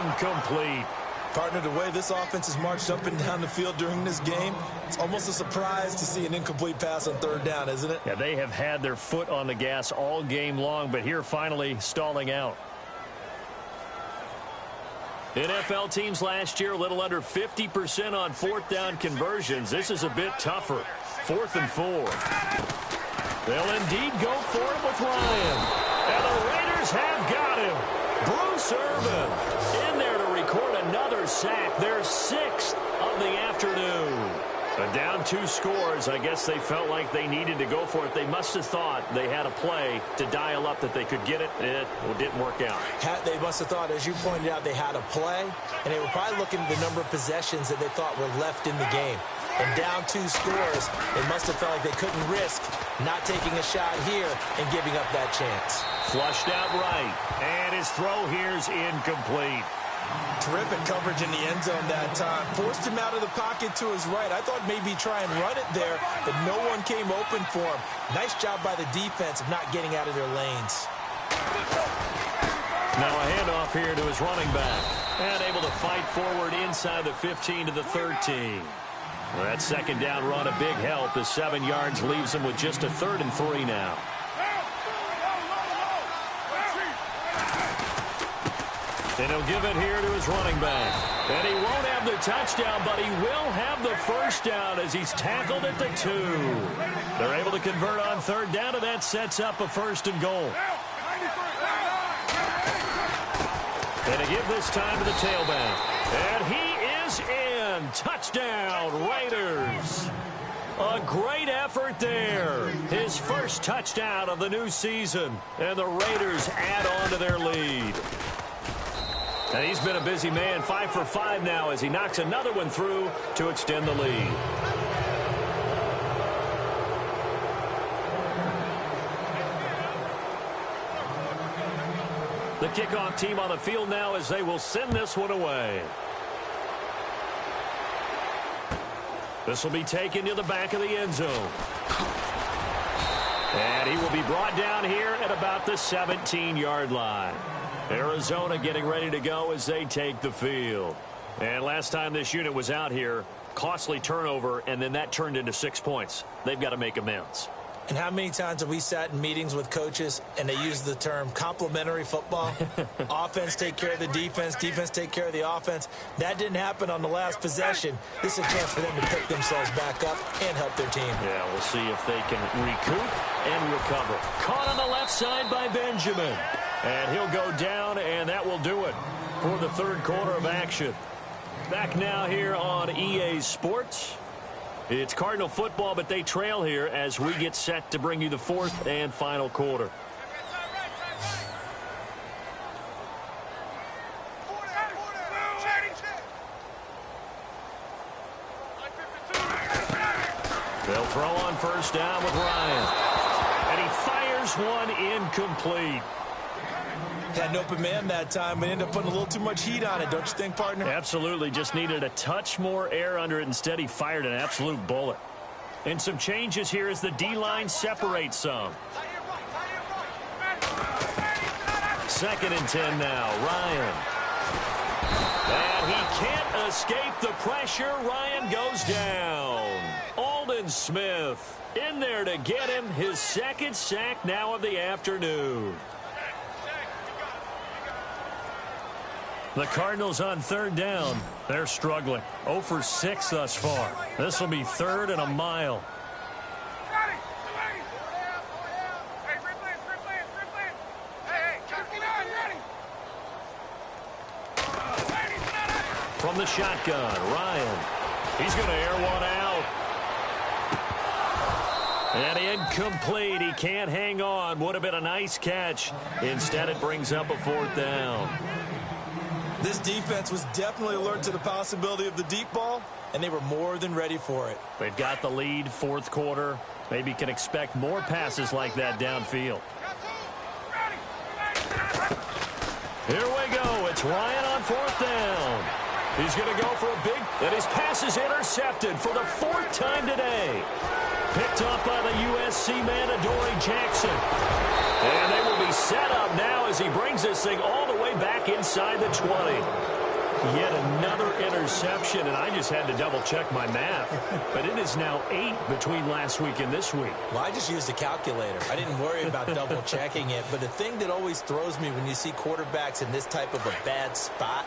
incomplete. Partner, the way this offense has marched up and down the field during this game, it's almost a surprise to see an incomplete pass on third down, isn't it? Yeah, they have had their foot on the gas all game long, but here finally stalling out. NFL teams last year a little under 50% on 4th down conversions. This is a bit tougher. 4th and 4. They'll indeed go for it with Ryan. And the Raiders have got him. Bruce Irvin in there to record another sack. Their 6th of the afternoon. But down 2 scores, I guess they felt like they needed to go for it. They must have thought they had a play to dial up that they could get it. It didn't work out. They must have thought, as you pointed out, they had a play, and they were probably looking at the number of possessions that they thought were left in the game. And down 2 scores, they must have felt like they couldn't risk not taking a shot here and giving up that chance. Flushed out right, and his throw here is incomplete. Terrific coverage in the end zone that time. Forced him out of the pocket to his right. I thought maybe try and run it there, but no one came open for him. Nice job by the defense of not getting out of their lanes. Now a handoff here to his running back. And able to fight forward inside the 15 to the 13. Well, that second down run a big help. The 7 yards leaves him with just a 3rd and 3 now. And he'll give it here to his running back. And he won't have the touchdown, but he will have the first down as he's tackled at the 2. They're able to convert on third down, and that sets up a 1st and goal. And to give this time to the tailback. And he is in. Touchdown, Raiders. A great effort there. His first touchdown of the new season. And the Raiders add on to their lead. And he's been a busy man, 5 for 5 now as he knocks another one through to extend the lead. The kickoff team on the field now as they will send this one away. This will be taken to the back of the end zone. And he will be brought down here at about the 17-yard line. Arizona getting ready to go as they take the field. And last time this unit was out here, costly turnover, and then that turned into 6 points. They've got to make amends. And how many times have we sat in meetings with coaches and they use the term complementary football? Offense take care of the defense, defense take care of the offense. That didn't happen on the last possession. This is a chance for them to pick themselves back up and help their team. Yeah, we'll see if they can recoup and recover. Caught on the left side by Benjamin. And he'll go down, and that will do it for the third quarter of action. Back now here on EA Sports. It's Cardinal football, but they trail here as we get set to bring you the fourth and final quarter. They'll throw on first down with Ryan. And he fires one incomplete. Had an open man that time, but ended up putting a little too much heat on it, don't you think, partner? Absolutely. Just needed a touch more air under it. Instead, he fired an absolute bullet. And some changes here as the D-line separates some. 2nd and 10 now. Ryan. And he can't escape the pressure. Ryan goes down. Aldon Smith in there to get him his second sack now of the afternoon. The Cardinals on third down. They're struggling. 0 for 6 thus far. This will be 3rd and a mile. From the shotgun, Ryan. He's going to air one out. And incomplete. He can't hang on. Would have been a nice catch. Instead, it brings up a 4th down. This defense was definitely alert to the possibility of the deep ball, and they were more than ready for it. They've got the lead, 4th quarter. Maybe can expect more passes like that downfield. Here we go. It's Ryan on 4th down. He's going to go for a big, and his pass is intercepted for the 4th time today. Picked up by the USC man, Adoree Jackson. And they will be set up now as he brings this thing all the way back inside the 20. Yet another interception, and I just had to double-check my math. But it is now 8 between last week and this week. Well, I just used a calculator. I didn't worry about double-checking it. But the thing that always throws me when you see quarterbacks in this type of a bad spot,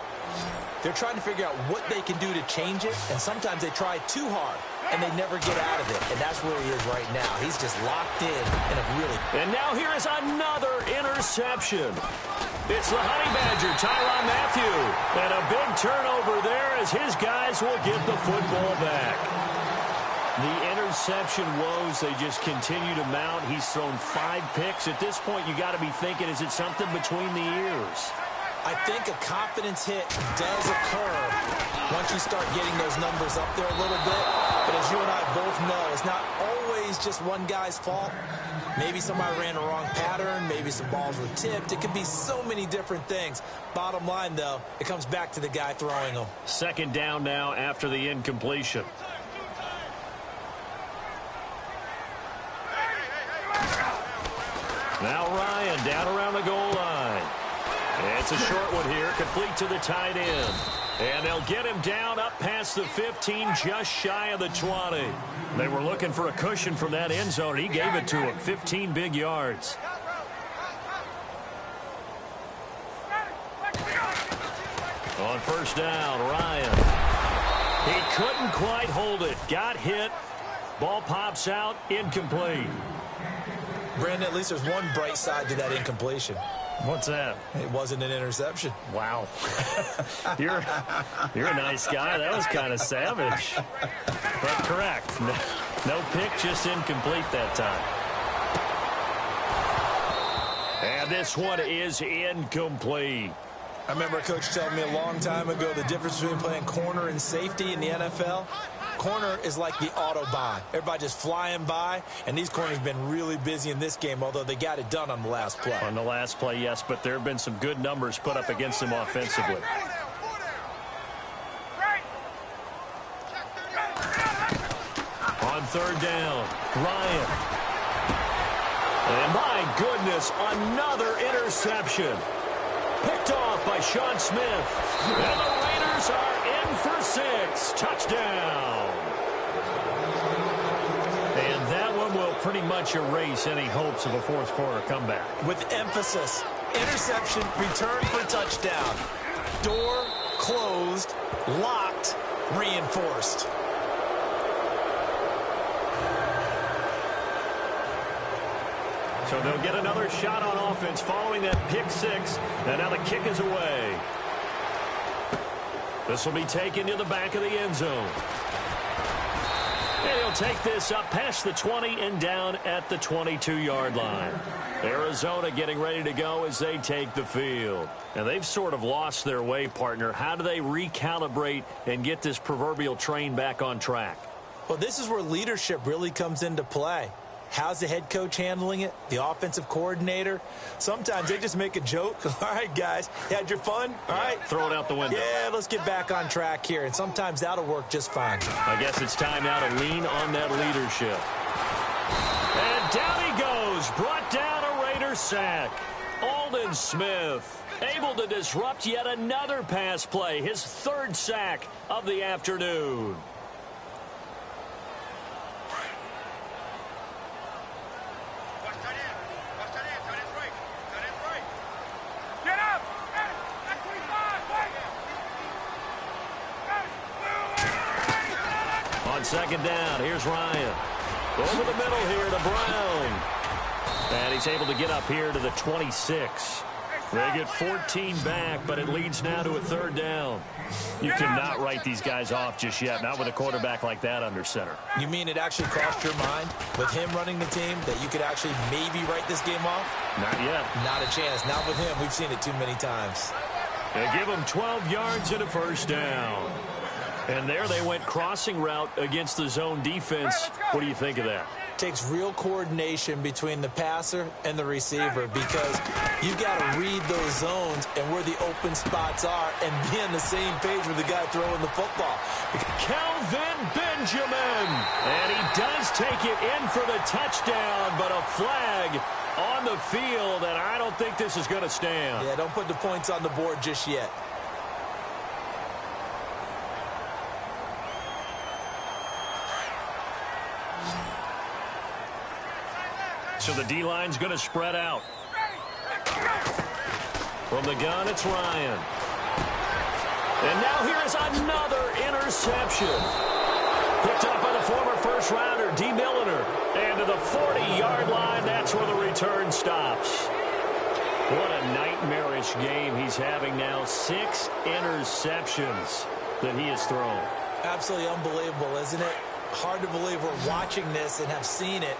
they're trying to figure out what they can do to change it, and sometimes they try too hard, and they never get out of it. And that's where he is right now. He's just locked in a really... And now here is another interception. It's the Honey Badger, Tyrann Mathieu. And a big turnover there as his guys will get the football back. The interception woes, they just continue to mount. He's thrown 5 picks. At this point, you got to be thinking, is it something between the ears? I think a confidence hit does occur once you start getting those numbers up there a little bit. But as you and I both know, it's not always just one guy's fault. Maybe somebody ran a wrong pattern. Maybe some balls were tipped. It could be so many different things. Bottom line, though, it comes back to the guy throwing them. 2nd down now after the incompletion. Now Ryan down around the goal line. It's a short one here, complete to the tight end. And they'll get him down up past the 15, just shy of the 20. They were looking for a cushion from that end zone. He gave it to him, 15 big yards. On first down, Ryan. He couldn't quite hold it. Got hit. Ball pops out, incomplete. Brandon, at least there's one bright side to that incompletion. What's that? It wasn't an interception. Wow. You're a nice guy. That was kind of savage. But correct. No pick, just incomplete that time. And this one is incomplete. I remember a coach telling me a long time ago the difference between playing corner and safety in the NFL. Corner is like the Autobahn. Everybody just flying by, and these corners have been really busy in this game, although they got it done on the last play. On the last play, yes, but there have been some good numbers put up against them offensively. On third down, Ryan. And my goodness, another interception. Picked off by Sean Smith. And the Raiders are in for 6. Touchdown. And that one will pretty much erase any hopes of a fourth-quarter comeback. With emphasis, interception, return for touchdown. Door closed, locked, reinforced. So they'll get another shot on offense following that pick six. And now the kick is away. This will be taken to the back of the end zone. And he'll take this up past the 20 and down at the 22-yard line. Arizona getting ready to go as they take the field. And they've sort of lost their way, partner. How do they recalibrate and get this proverbial train back on track? Well, this is where leadership really comes into play. How's the head coach handling it? The offensive coordinator? Sometimes they just make a joke. All right, guys, you had your fun? All right. Throw it out the window. Yeah, let's get back on track here. And sometimes that'll work just fine. I guess it's time now to lean on that leadership. And down he goes. Brought down a Raider sack. Aldon Smith able to disrupt yet another pass play. His third sack of the afternoon. Second down, here's Ryan. Over the middle here to Brown. And he's able to get up here to the 26. They get 14 back, but it leads now to a third down. You cannot write these guys off just yet, not with a quarterback like that under center. You mean it actually crossed your mind with him running the team that you could actually maybe write this game off? Not yet. Not a chance. Not with him. We've seen it too many times. They give him 12 yards and a first down. And there they went crossing route against the zone defense. What do you think of that? Takes real coordination between the passer and the receiver because you got to read those zones and where the open spots are and be on the same page with the guy throwing the football. Kelvin Benjamin. And he does take it in for the touchdown, but a flag on the field, and I don't think this is going to stand. Yeah, don't put the points on the board just yet. So the D-line's going to spread out. From the gun, it's Ryan. And now here is another interception. Picked up by the former first-rounder, D. Milliner. And to the 40-yard line, that's where the return stops. What a nightmarish game he's having now. 6 interceptions that he has thrown. Absolutely unbelievable, isn't it? Hard to believe we're watching this and have seen it.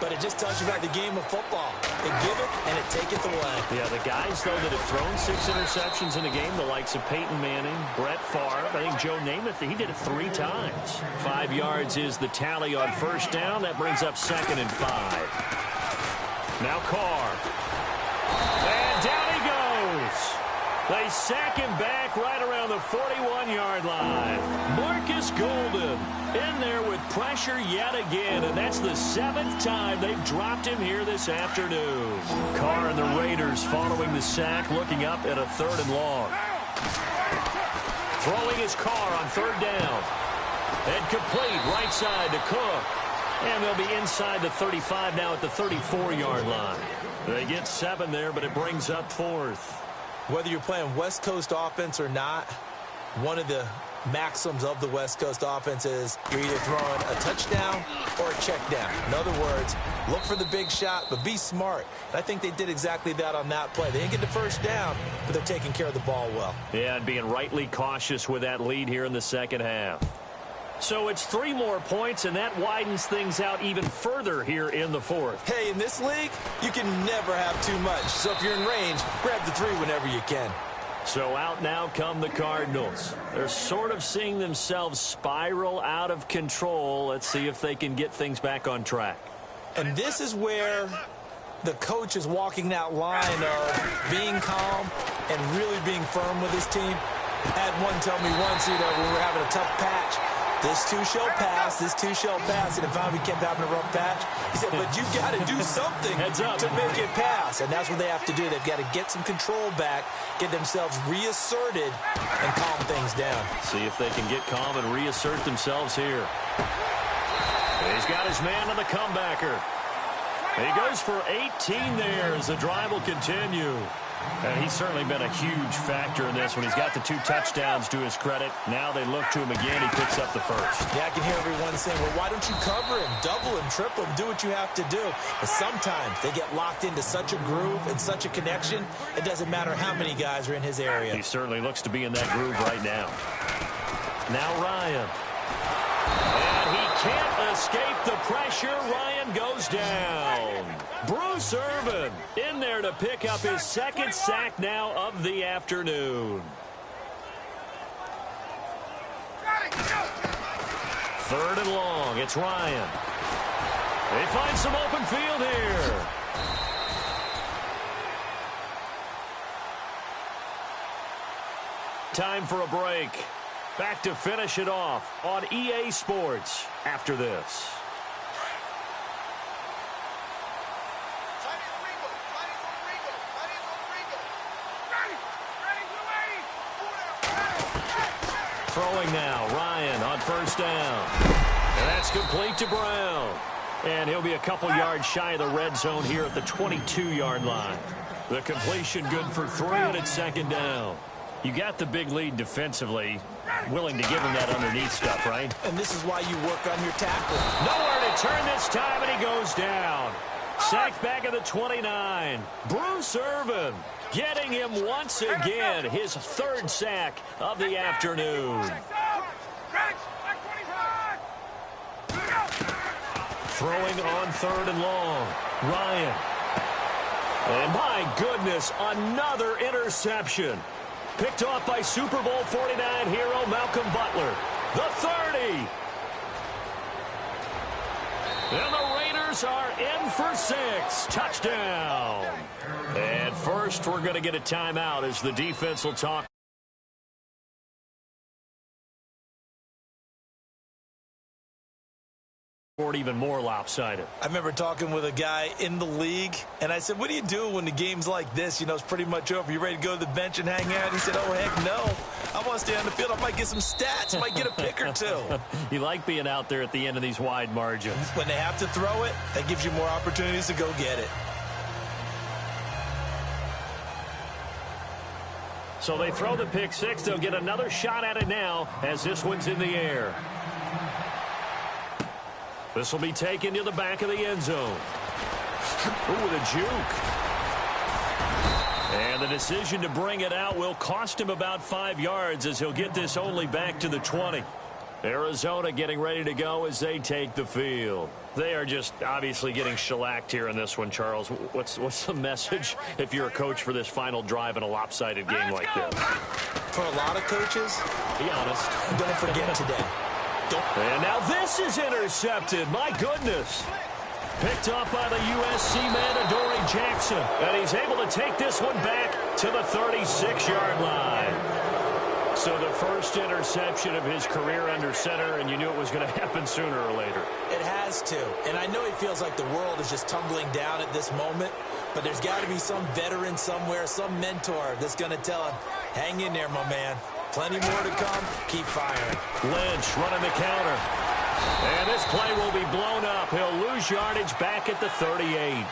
But it just tells you about the game of football. They give it, and it taketh away. Yeah, the guys, though, that have thrown 6 interceptions in a game, the likes of Peyton Manning, Brett Favre, I think Joe Namath, he did it 3 times. 5 yards is the tally on first down. That brings up 2nd and 5. Now Carr. And down he goes. They sack him back right around the 41-yard line. Marcus Golden in there with pressure yet again, and that's the 7th time they've dropped him here this afternoon. Carr and the Raiders following the sack, looking up at a 3rd and long. Throwing his Carr on 3rd down. And complete right side to Cook. And they'll be inside the 35 now at the 34-yard line. They get 7 there, but it brings up 4th. Whether you're playing West Coast offense or not, one of the maxims of the West Coast offense is you're either throwing a touchdown or a check down. In other words, look for the big shot, but be smart. And I think they did exactly that on that play. They didn't get the first down, but they're taking care of the ball well. Yeah, and being rightly cautious with that lead here in the second half. So it's 3 more points, and that widens things out even further here in the 4th. Hey, in this league, you can never have too much. So if you're in range, grab the 3 whenever you can. So out now come the Cardinals. They're sort of seeing themselves spiral out of control. Let's see if they can get things back on track. And this is where the coach is walking that line of being calm and really being firm with his team. I had one tell me once, when we were having a tough patch, this too shall pass, this too shall pass. And if we kept having a rough patch, he said, but you got to do something to make it pass. And that's what they have to do. They've got to get some control back, get themselves reasserted, and calm things down. See if they can get calm and reassert themselves here. He's got his man on the comebacker. He goes for 18 there as the drive will continue. And he's certainly been a huge factor in this one. He's got the 2 touchdowns to his credit. Now they look to him again. He picks up the first. Yeah, I can hear everyone saying, well, why don't you cover him, double him, triple him, do what you have to do. But sometimes they get locked into such a groove and such a connection, it doesn't matter how many guys are in his area. He certainly looks to be in that groove right now. Now Ryan. And he can't escape the pressure. Ryan goes down. Bruce Irvin in there to pick up his 2nd sack now of the afternoon. 3rd and long. It's Ryan. They find some open field here. Time for a break. Back to finish it off on EA Sports after this. Throwing now, Ryan on 1st down. And that's complete to Brown. And he'll be a couple yards shy of the red zone here at the 22-yard line. The completion good for 3, and it's 2nd down. You got the big lead defensively, willing to give him that underneath stuff, right? And this is why you work on your tackle. Nowhere to turn this time, and he goes down. Sacked back at the 29. Bruce Irvin getting him once again, his 3rd sack of the afternoon. Throwing on 3rd and long. Ryan. And my goodness, another interception. Picked off by Super Bowl 49 hero Malcolm Butler. The 30. And the Raiders are in for 6. Touchdown. And first, we're going to get a timeout as the defense will talk. Even more lopsided. I remember talking with a guy in the league, and I said, what do you do when the game's like this? You know, it's pretty much over. You ready to go to the bench and hang out? He said, oh, heck no. I want to stay on the field. I might get some stats. I might get a pick or 2. You like being out there at the end of these wide margins. When they have to throw it, that gives you more opportunities to go get it. So they throw the pick 6. They'll get another shot at it now as this one's in the air. This will be taken to the back of the end zone. Ooh, the juke. And the decision to bring it out will cost him about 5 yards as he'll get this only back to the 20. Arizona getting ready to go as they take the field. They are just obviously getting shellacked here in this one, Charles. What's the message if you're a coach for this final drive in a lopsided game like this? For a lot of coaches, be honest, don't forget today. And now this is intercepted. My goodness. Picked off by the USC man, Adoree Jackson. And he's able to take this one back to the 36-yard line. So the first interception of his career under center, and you knew it was going to happen sooner or later. It has to. And I know he feels like the world is just tumbling down at this moment, but there's got to be some veteran somewhere, some mentor that's going to tell him, hang in there, my man. Plenty more to come. Keep firing. Lynch running the counter. And this play will be blown up. He'll lose yardage back at the 38.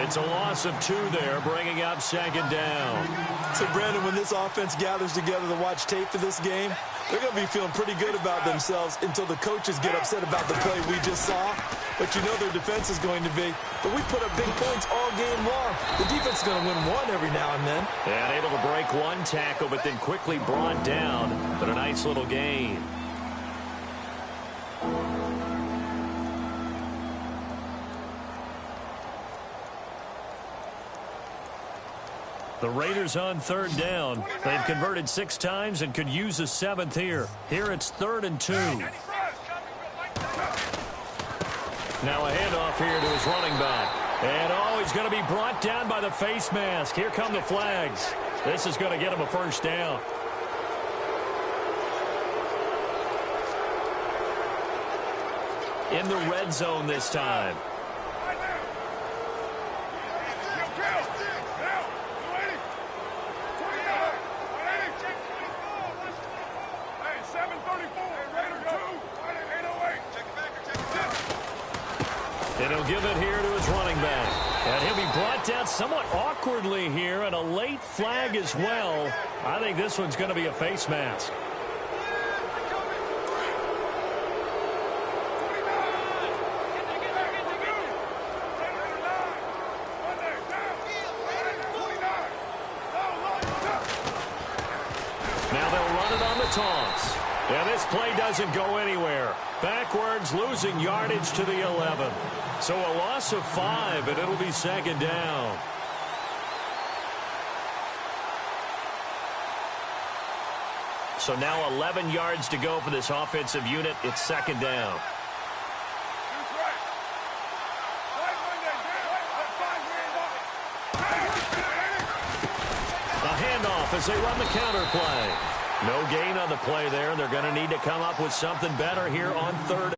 It's a loss of 2 there, bringing up 2nd down. So, Brandon, when this offense gathers together to watch tape for this game, they're going to be feeling pretty good about themselves until the coaches get upset about the play we just saw. But you know their defense is going to be. But we put up big points all game long. The defense is going to win one every now and then. And able to break 1 tackle, but then quickly brought down. But a nice little gain. The Raiders on 3rd down. They've converted 6 times and could use a 7th here. Here it's 3rd and 2. Now a handoff here to his running back. And oh, he's going to be brought down by the face mask. Here come the flags. This is going to get him a 1st down. In the red zone this time. And he'll give it here to his running back. And he'll be brought down somewhat awkwardly here, and a late flag as well. I think this one's going to be a face mask. Now they'll run it on the toss. And this play doesn't go anywhere. Backwards, losing yardage to the 11. So a loss of 5, and it'll be second down. So now 11 yards to go for this offensive unit. It's second down. A handoff as they run the counter play. No gain on the play there. They're going to need to come up with something better here on third.